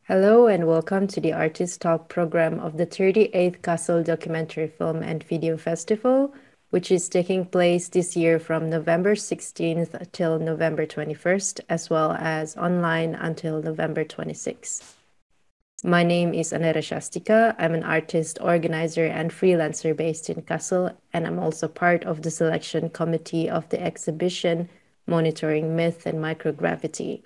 Hello and welcome to the ArtistTalk program of the 38th Kassel Documentary Film and Video Festival, which is taking place this year from November 16th till November 21st, as well as online until November 26th. My name is Anera Shastika. I'm an artist, organizer, and freelancer based in Kassel, and I'm also part of the selection committee of the exhibition Monitoring Myth and Microgravity.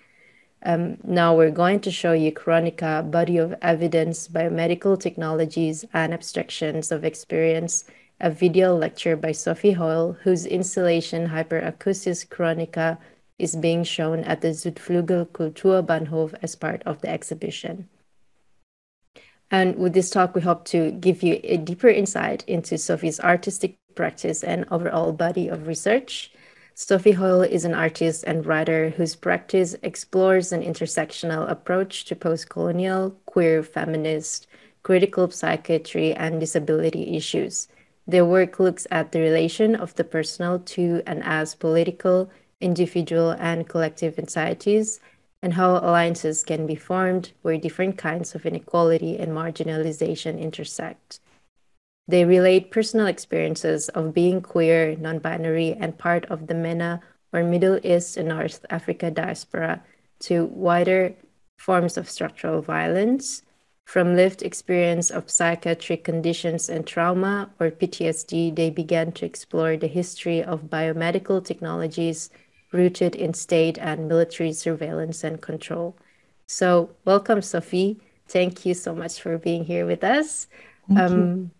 Now we're going to show you Chronica, Body of Evidence, Biomedical Technologies, and Abstractions of Experience, a video lecture by Sophie Hoyle, whose installation Hyperacusis Chronica is being shown at the Südflügel KulturBahnhof as part of the exhibition. And with this talk, we hope to give you a deeper insight into Sophie's artistic practice and overall body of research. Sophie Hoyle is an artist and writer whose practice explores an intersectional approach to postcolonial, queer, feminist, critical psychiatry, and disability issues. Their work looks at the relation of the personal to and as political, individual, and collective anxieties, and how alliances can be formed where different kinds of inequality and marginalization intersect. They relate personal experiences of being queer, non-binary, and part of the MENA or Middle East and North Africa diaspora to wider forms of structural violence. From lived experience of psychiatric conditions and trauma or PTSD, they began to explore the history of biomedical technologies rooted in state and military surveillance and control. So welcome, Sophie. Thank you so much for being here with us. Thank you.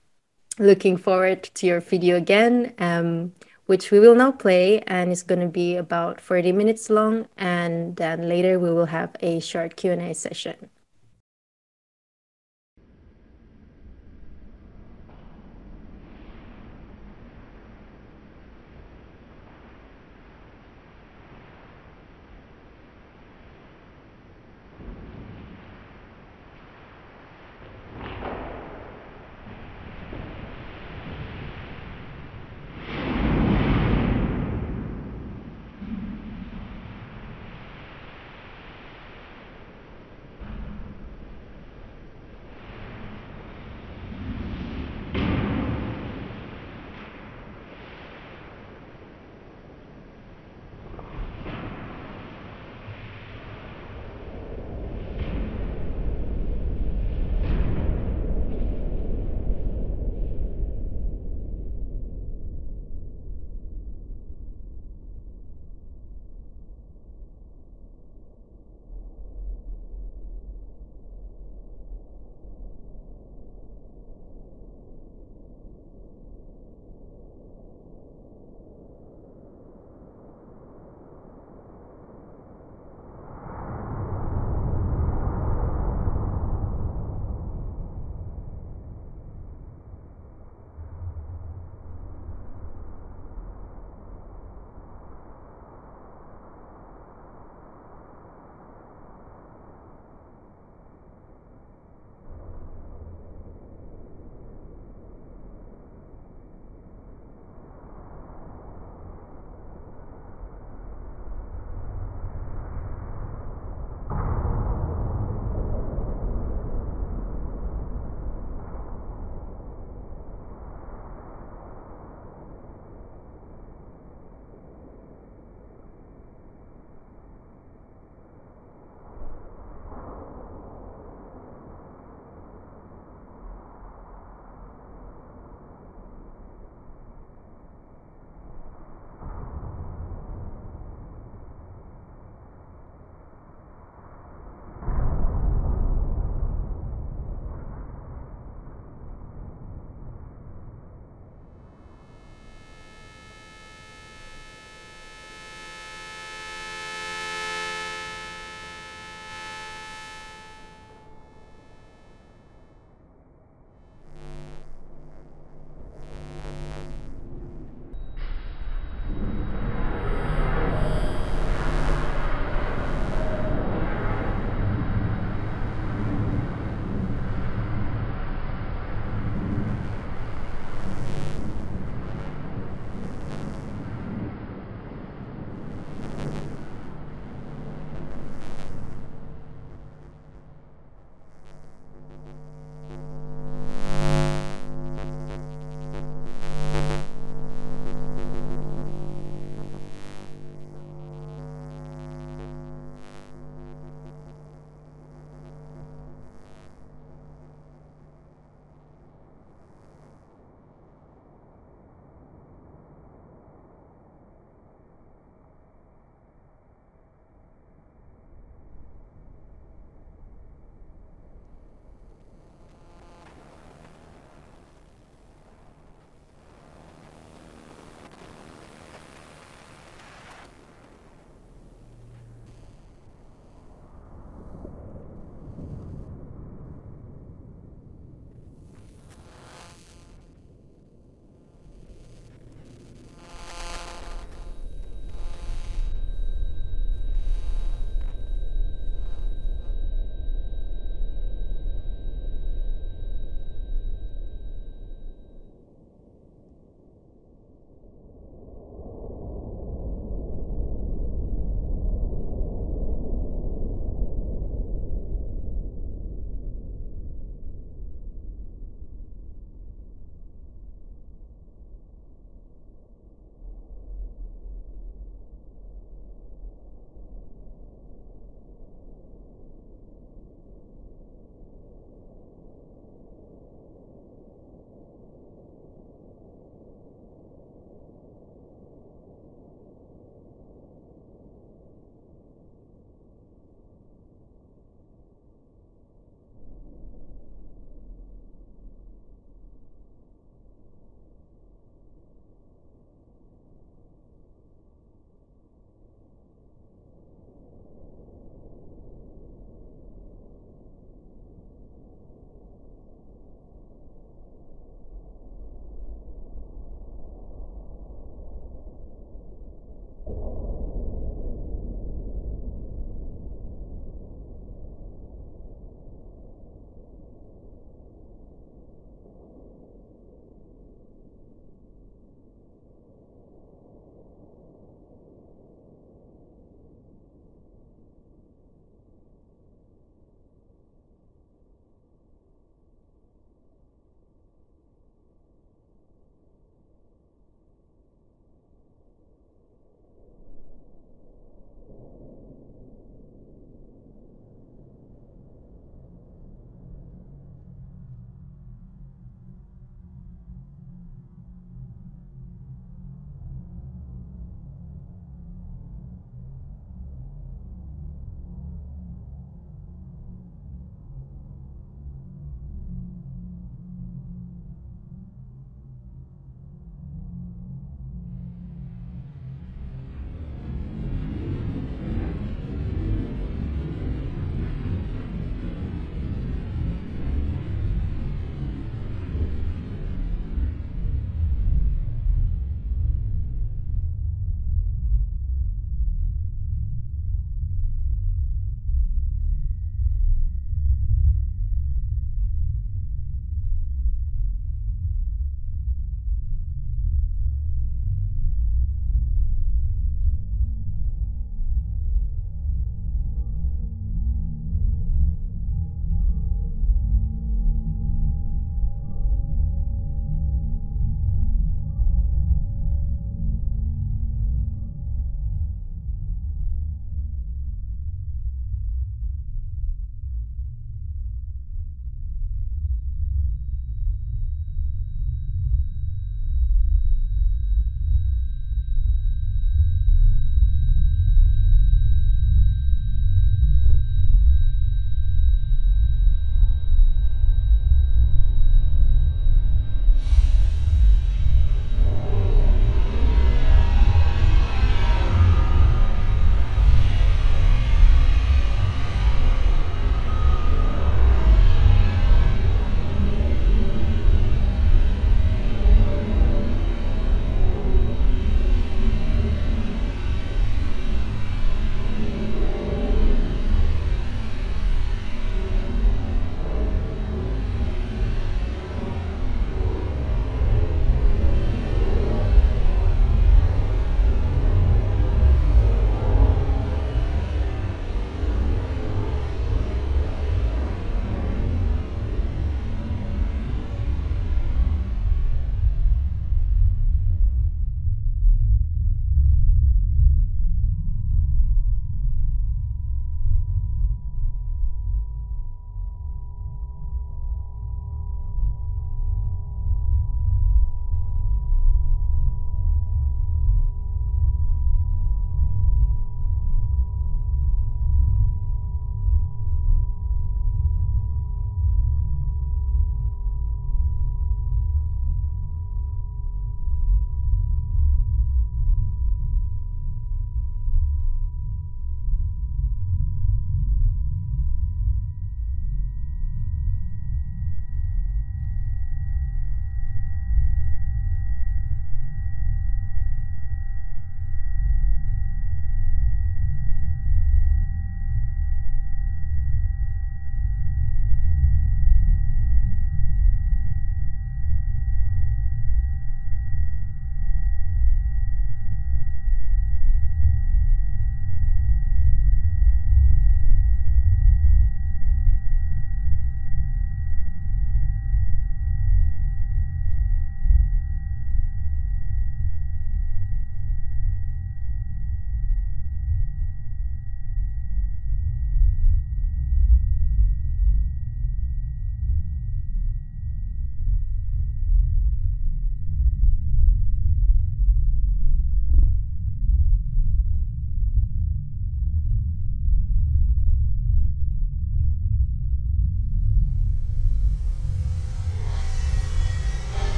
Looking forward to your video again, which we will now play, and it's going to be about 40 minutes long, and then later we will have a short Q&A session.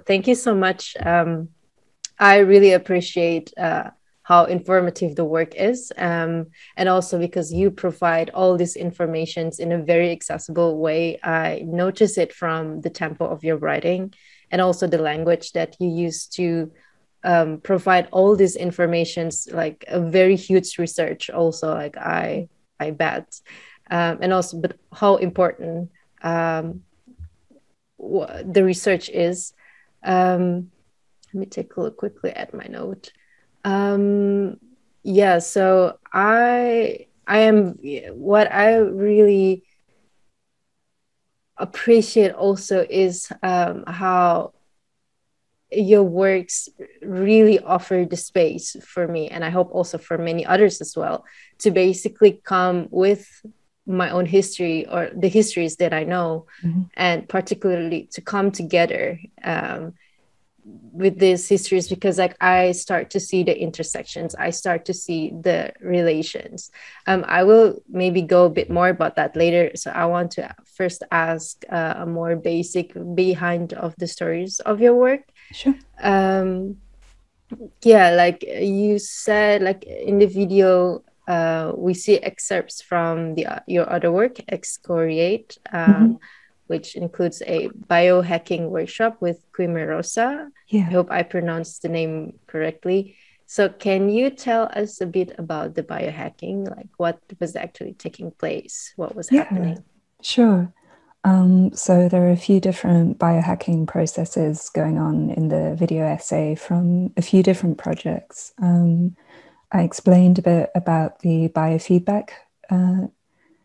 thank you so much. I really appreciate how informative the work is, and also because you provide all these informations in a very accessible way. I notice it from the tempo of your writing and also the language that you use to provide all these informations, like a very huge research also, like I bet, and also but how important the research is. Let me take a look quickly at my note. Yeah, so I am, what I really appreciate also is how your works really offer the space for me, and I hope also for many others as well, to basically come with my own history or the histories that I know, and particularly to come together with these histories, because like I start to see the intersections, I start to see the relations. I will maybe go a bit more about that later. So I want to first ask a more basic behind of the stories of your work. Sure. Yeah, like you said, like in the video, we see excerpts from your other work, Excoriate, which includes a biohacking workshop with Quimerosa. Yeah. I hope I pronounced the name correctly. So can you tell us a bit about the biohacking? Like what was actually taking place? What was happening? Sure. So there are a few different biohacking processes going on in the video essay from a few different projects. I explained a bit about the biofeedback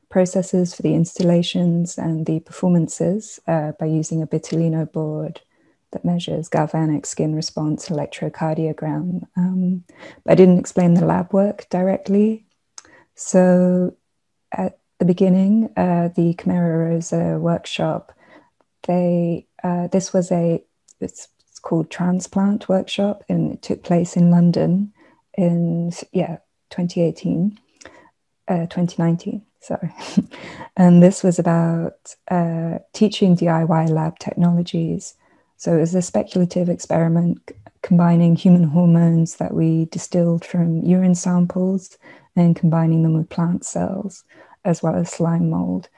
processes for the installations and the performances by using a Bitolino board that measures galvanic skin response electrocardiogram. But I didn't explain the lab work directly. So at the beginning, the Chimera Rosa workshop, it's called Transplant Workshop, and it took place in London in 2019, sorry. And this was about teaching DIY lab technologies. So it was a speculative experiment combining human hormones that we distilled from urine samples and combining them with plant cells, as well as slime mold.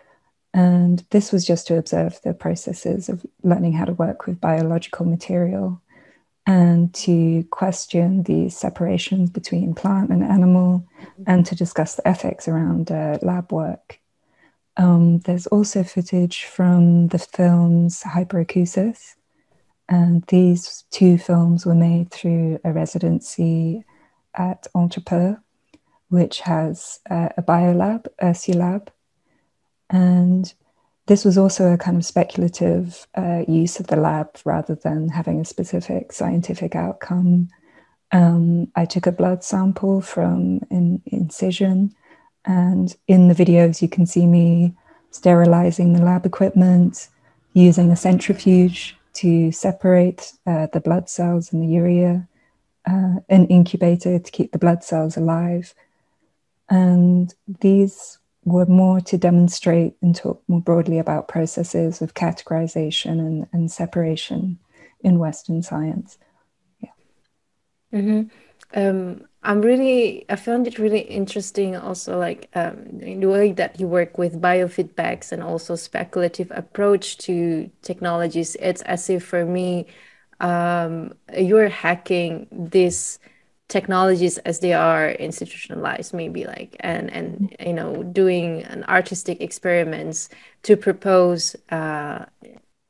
And this was just to observe the processes of learning how to work with biological material and to question the separations between plant and animal, and to discuss the ethics around lab work. There's also footage from the films Hyperacusis, and these two films were made through a residency at Autor, which has a biolab, Lab. And this was also a kind of speculative use of the lab rather than having a specific scientific outcome. I took a blood sample from an incision, and in the videos you can see me sterilizing the lab equipment, using a centrifuge to separate the blood cells and the urea, an incubator to keep the blood cells alive. And these were more to demonstrate and talk more broadly about processes of categorization and separation in Western science. I found it really interesting also, like in the way that you work with biofeedbacks and also speculative approach to technologies. It's as if for me, you're hacking these technologies as they are institutionalized, maybe, like, and you know, doing an artistic experiments to propose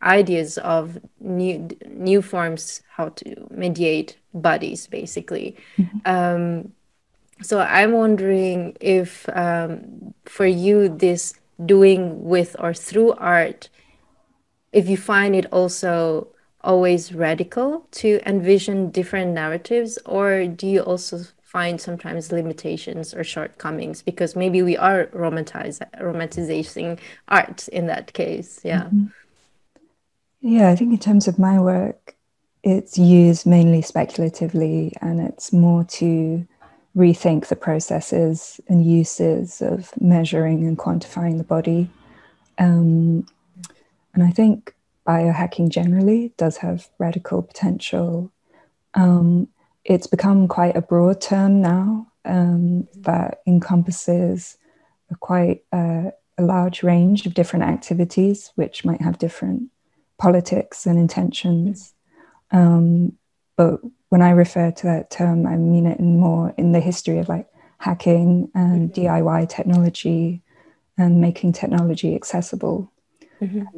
ideas of new forms how to mediate bodies, basically. So I'm wondering if for you, this doing with or through art, if you find it also always radical to envision different narratives, or do you also find sometimes limitations or shortcomings, because maybe we are romanticizing art in that case? Yeah. Yeah, I think in terms of my work, it's used mainly speculatively, and it's more to rethink the processes and uses of measuring and quantifying the body. And I think biohacking generally does have radical potential. It's become quite a broad term now that encompasses quite a large range of different activities, which might have different politics and intentions. But when I refer to that term, I mean it more in the history of like hacking and DIY technology and making technology accessible,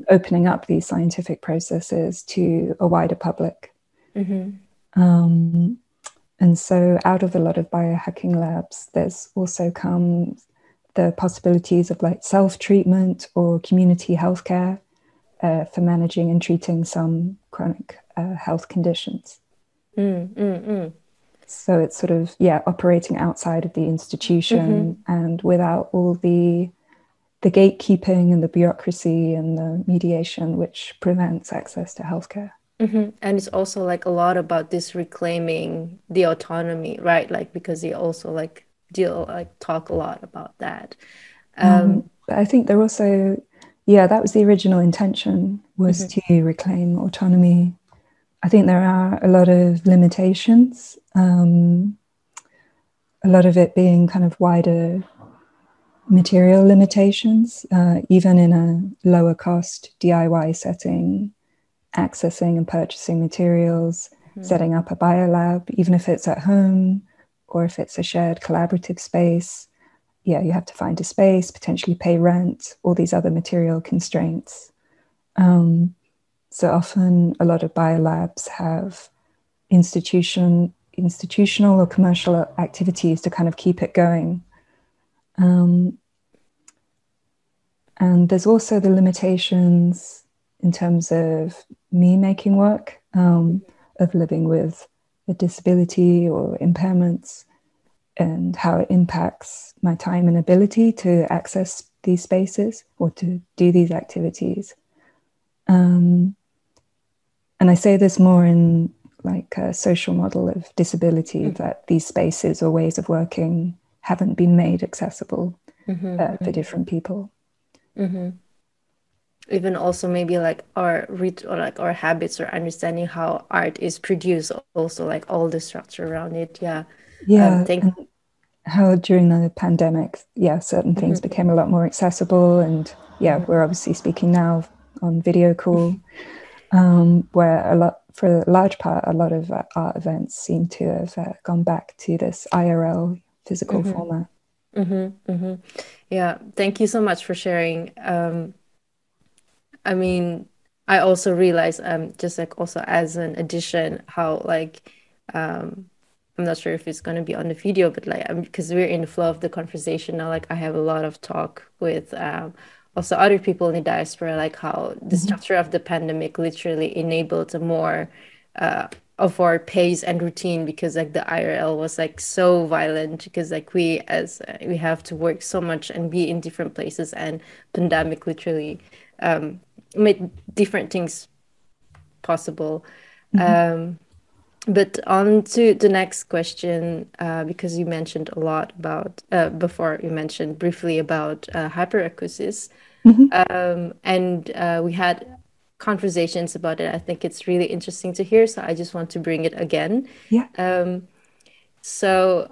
opening up these scientific processes to a wider public. And so out of a lot of biohacking labs, there's also come the possibilities of like self-treatment or community healthcare for managing and treating some chronic health conditions. So it's sort of, operating outside of the institution and without all the gatekeeping and the bureaucracy and the mediation, which prevents access to healthcare. And it's also like a lot about this reclaiming the autonomy, right? Like, because you also like talk a lot about that. But I think they're also, that was the original intention, was to reclaim autonomy. I think there are a lot of limitations, a lot of it being kind of wider material limitations, even in a lower cost DIY setting, accessing and purchasing materials, setting up a biolab, even if it's at home or if it's a shared collaborative space. You have to find a space, potentially pay rent, all these other material constraints. So often a lot of biolabs have institutional or commercial activities to kind of keep it going. And there's also the limitations in terms of me making work, of living with a disability or impairments, and how it impacts my time and ability to access these spaces or to do these activities. And I say this more in like a social model of disability, that these spaces or ways of working haven't been made accessible for different people. Even also maybe like our habits or understanding how art is produced, also like all the structure around it. And how during the pandemic, certain things became a lot more accessible, and we're obviously speaking now on video call, where for a large part, a lot of art events seem to have gone back to this IRL physical format. Yeah, thank you so much for sharing. I mean, I also realized, just like also as an addition, how like, I'm not sure if it's going to be on the video, but like, because we're in the flow of the conversation now, like I have a lot of talk with also other people in the diaspora, like how the structure of the pandemic literally enabled a more of our pace and routine, because like the IRL was like so violent, because like we have to work so much and be in different places, and pandemic literally made different things possible. But on to the next question, because you mentioned a lot about before, you mentioned briefly about hyperacusis, and we had conversations about it. I think it's really interesting to hear, so I just want to bring it again. So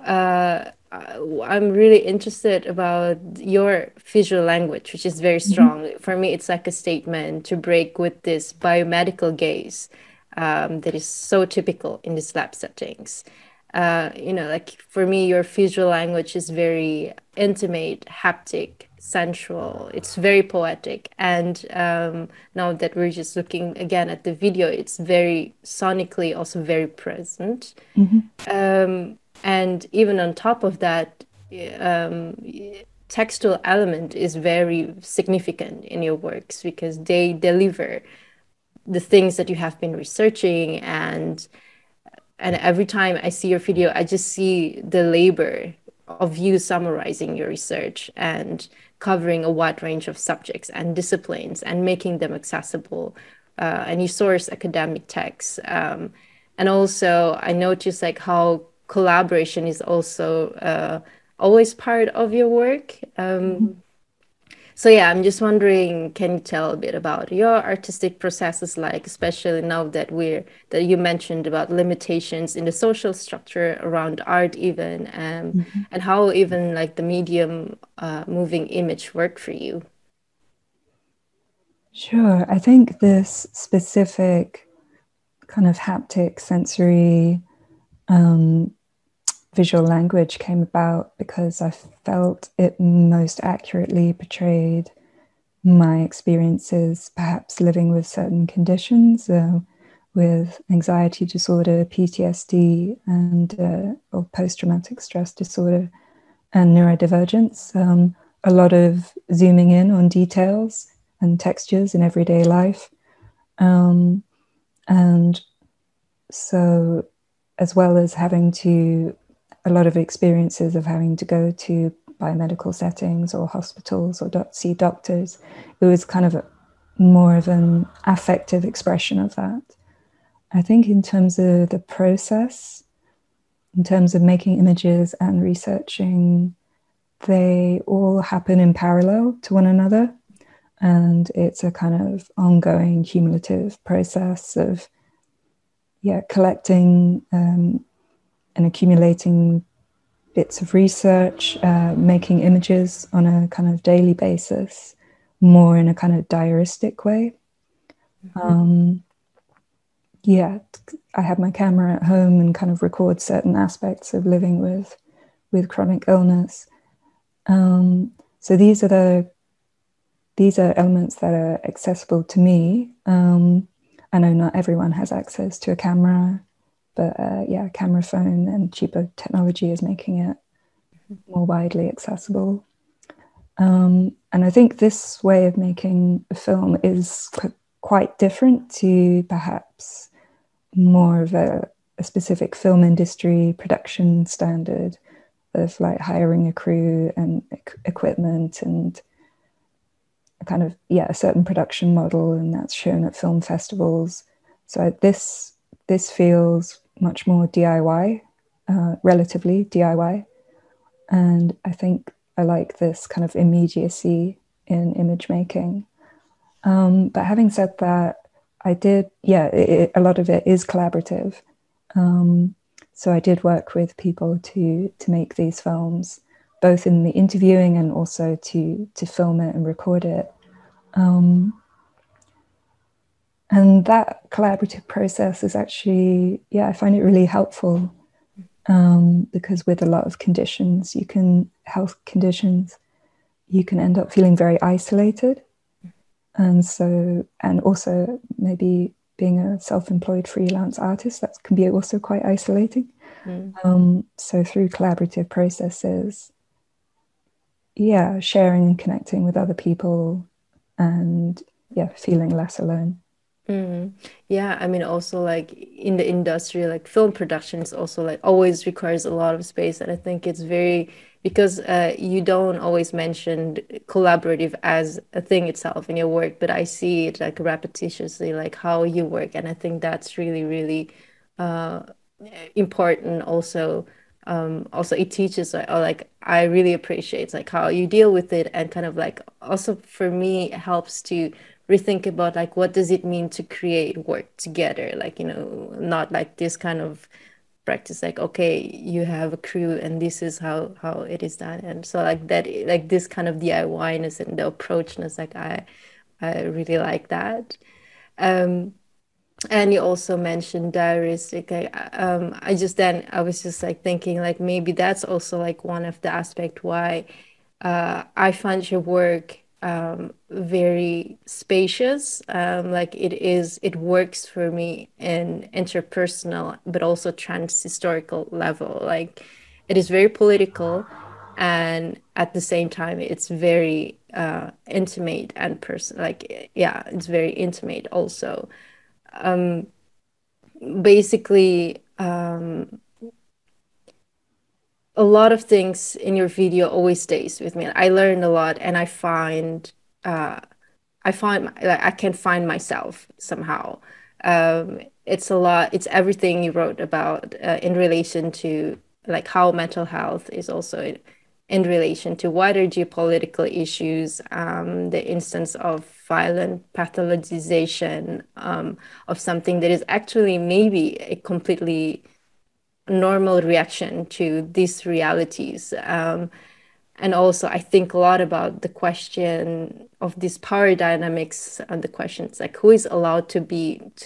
I'm really interested about your visual language, which is very strong. For me, it's like a statement to break with this biomedical gaze that is so typical in these lab settings. Like for me, your visual language is very intimate, haptic, sensual. It's very poetic. And now that we're just looking again at the video, it's very sonically also very present. And even on top of that, textual element is very significant in your works, because they deliver the things that you have been researching, and every time I see your video, I just see the labor of you summarizing your research and covering a wide range of subjects and disciplines and making them accessible. And you source academic texts. And also I notice like how collaboration is also always part of your work. So yeah, I'm just wondering, can you tell a bit about your artistic processes, like especially now that you mentioned about limitations in the social structure around art even, Mhm. and how even like the medium moving image worked for you? Sure. I think this specific kind of haptic sensory visual language came about because I felt it most accurately portrayed my experiences, perhaps living with certain conditions, with anxiety disorder, PTSD, and or post-traumatic stress disorder, and neurodivergence. A lot of zooming in on details and textures in everyday life, and so as well as having to a lot of experiences of having to go to biomedical settings or hospitals or see doctors. It was kind of more of an affective expression of that. I think in terms of the process, in terms of making images and researching, they all happen in parallel to one another. And it's a kind of ongoing cumulative process of collecting and accumulating bits of research, making images on a kind of daily basis, more in a kind of diaristic way. Yeah, I have my camera at home and kind of record certain aspects of living with chronic illness. So these are elements that are accessible to me. I know not everyone has access to a camera, but a camera phone and cheaper technology is making it more widely accessible. And I think this way of making a film is quite different to perhaps more of a specific film industry production standard of like hiring a crew and equipment and a kind of a certain production model, and that's shown at film festivals. So this feels much more DIY, relatively DIY, and I think I like this kind of immediacy in image making. But having said that, I did, a lot of it is collaborative. So I did work with people to make these films, both in the interviewing and also to film it and record it. And that collaborative process is actually, I find it really helpful. Because with a lot of conditions, health conditions, you can end up feeling very isolated. And also maybe being a self-employed freelance artist, that can be also quite isolating. So through collaborative processes, sharing and connecting with other people and feeling less alone. Yeah, I mean, also like in the industry, like film production is also like always requires a lot of space. And I think it's very, because you don't always mention collaborative as a thing itself in your work, but I see it like repetitiously, like how you work. And I think that's really, really important also. Also it teaches like I really appreciate like how you deal with it, and kind of like also for me it helps to rethink about like what does it mean to create work together, like not like this kind of practice like okay you have a crew and this is how it is done, and so like that, like this kind of DIY-ness and the approachness, like I really like that. And you also mentioned diaries. Like I was just like thinking like maybe that's also like one of the aspect why I find your work very spacious. Like it works for me in interpersonal, but also trans-historical level. Like it is very political, and at the same time, it's very intimate and person. Like it's very intimate also. Basically, a lot of things in your video always stays with me. I learned a lot, and uh, like I can find myself somehow. It's a lot. It's everything you wrote about in relation to like how mental health is also in relation to wider geopolitical issues, the instance of violent pathologization of something that is actually maybe a completely normal reaction to these realities. And also, I think a lot about the question of these power dynamics and the questions like who is allowed to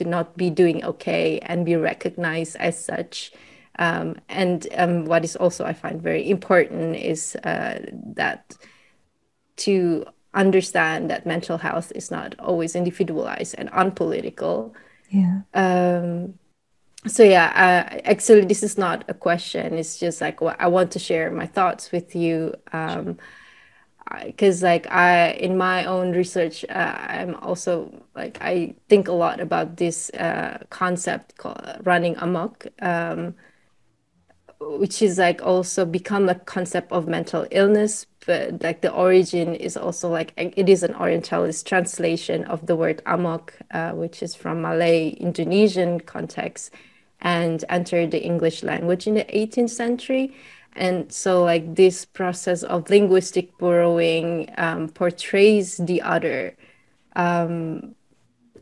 not be doing okay and be recognized as such. What is also I find very important is that to understand that mental health is not always individualized and unpolitical. Yeah. So yeah, actually, this is not a question. It's just like I want to share my thoughts with you. Because like in my own research, I'm also like I think a lot about this concept called running amok, which is like also become a concept of mental illness, but like the origin is also like it is an Orientalist translation of the word amok, which is from Malay Indonesian context and entered the English language in the 18th century. And so like this process of linguistic borrowing portrays the other. And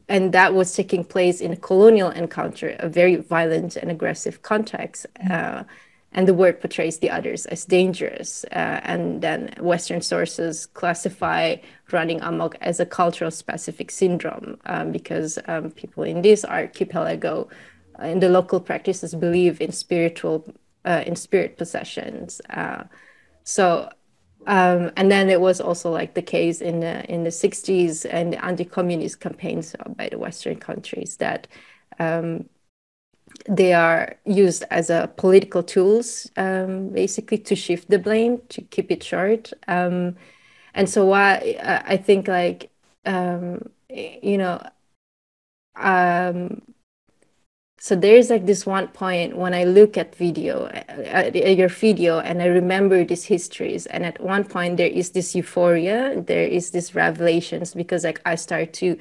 that was taking place in a colonial encounter, a very violent and aggressive context. And the word portrays the others as dangerous. And then Western sources classify running amok as a cultural specific syndrome because people in this archipelago, in the local practices, believe in spirit possessions. And then it was also like the case in the 60s and the anti-communist campaigns by the Western countries that they are used as a political tools, basically to shift the blame, to keep it short. And so why I think like, so there's like this one point when I look at your video, and I remember these histories. And at one point there is this euphoria, there is this revelations, because like I start to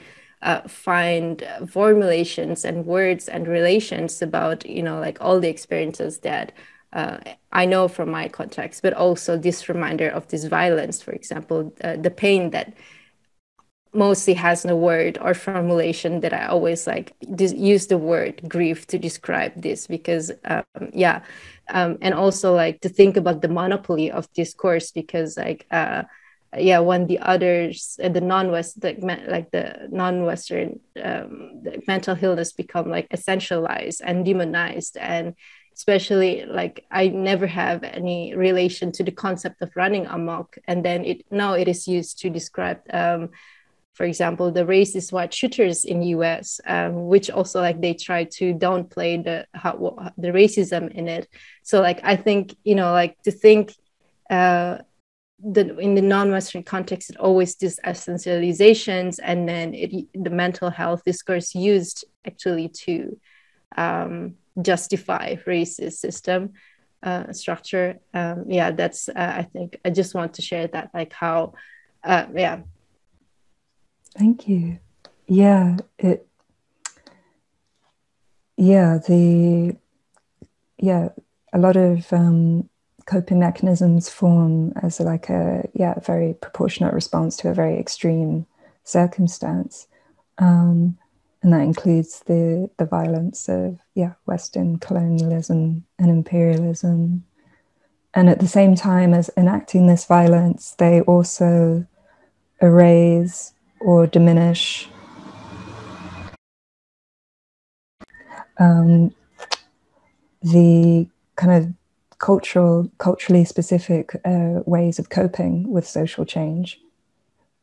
find formulations and words and relations about, like all the experiences that I know from my context, but also this reminder of this violence, for example, the pain that mostly has no word or formulation that I always like use the word grief to describe this, because and also like to think about the monopoly of discourse, because like when the others, the non-Western the mental illness become like essentialized and demonized, and especially like I never have any relation to the concept of running amok, and then it is used to describe for example, the racist white shooters in US, which also like they try to downplay the racism in it. So like I think, like to think that in the non-Western context, it always these essentializations, and then the mental health discourse used actually to justify racist system structure. That's I think I just want to share that, like how Thank you. A lot of coping mechanisms form as like a very proportionate response to a very extreme circumstance, and that includes the violence of Western colonialism and imperialism. And at the same time as enacting this violence, they also erase or diminish the kind of culturally specific ways of coping with social change.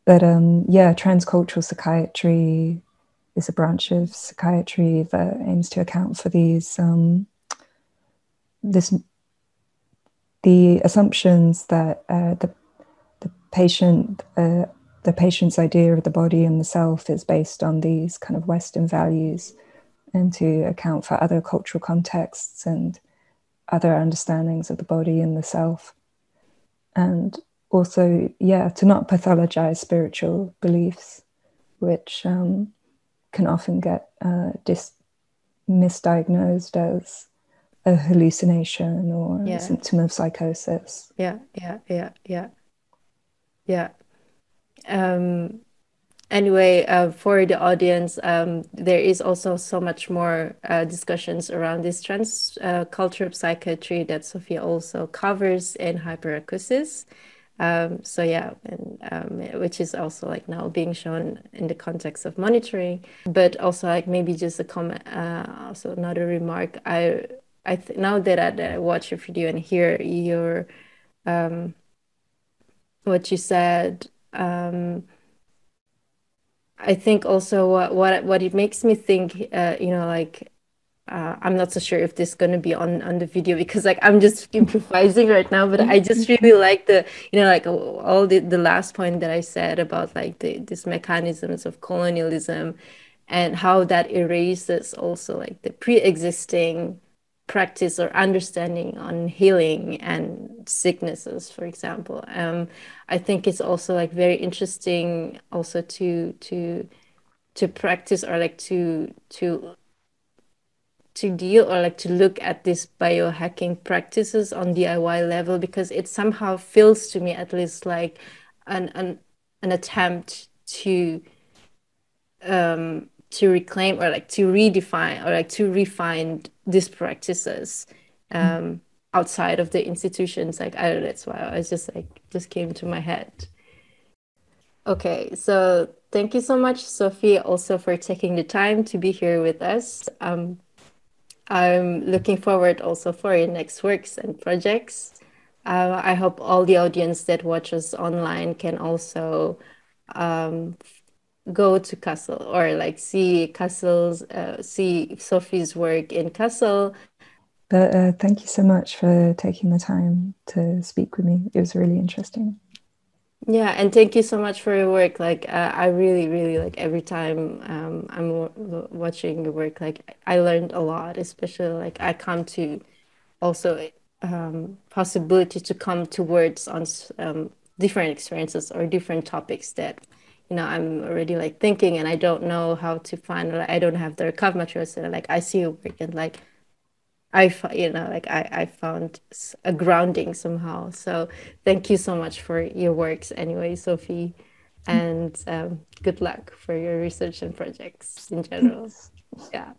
But transcultural psychiatry is a branch of psychiatry that aims to account for these the assumptions that the patient's idea of the body and the self is based on these kind of Western values, and to account for other cultural contexts and other understandings of the body and the self. And also, to not pathologize spiritual beliefs, which can often get misdiagnosed as a hallucination or Yeah. a symptom of psychosis. Yeah. Anyway, for the audience, there is also so much more discussions around this trans culture of psychiatry that Sophie also covers in Hyperacusis. So yeah, and which is also like now being shown in the context of monitoring, but also like maybe just a comment, also another remark. Now that I watch your video and hear your what you said. I think also what it makes me think, like I'm not so sure if this is going to be on the video because like I'm just improvising right now, but I just really like the, like all the last point that I said about like these mechanisms of colonialism and how that erases also like the pre-existing practice or understanding on healing and sicknesses, for example. I think it's also like very interesting also to practice or like to deal or like to look at these biohacking practices on DIY level, because it somehow feels to me at least like an attempt to reclaim or like to redefine or like to refine these practices outside of the institutions. Like I don't know, that's why I was just came to my head. Okay, so thank you so much, Sophie, also for taking the time to be here with us. I'm looking forward also for your next works and projects. I hope all the audience that watches online can also go to Kassel or like see see Sophie's work in Kassel. But thank you so much for taking the time to speak with me. It was really interesting. Yeah, and thank you so much for your work. Like I really, really like every time I'm watching your work, like I learned a lot, especially like I come to also possibility to come to words on different experiences or different topics that I'm already like thinking and I don't know how to find, like I don't have the recovery materials, and like I see your work and like I found a grounding somehow. So thank you so much for your works anyway, Sophie, and good luck for your research and projects in general. Yeah.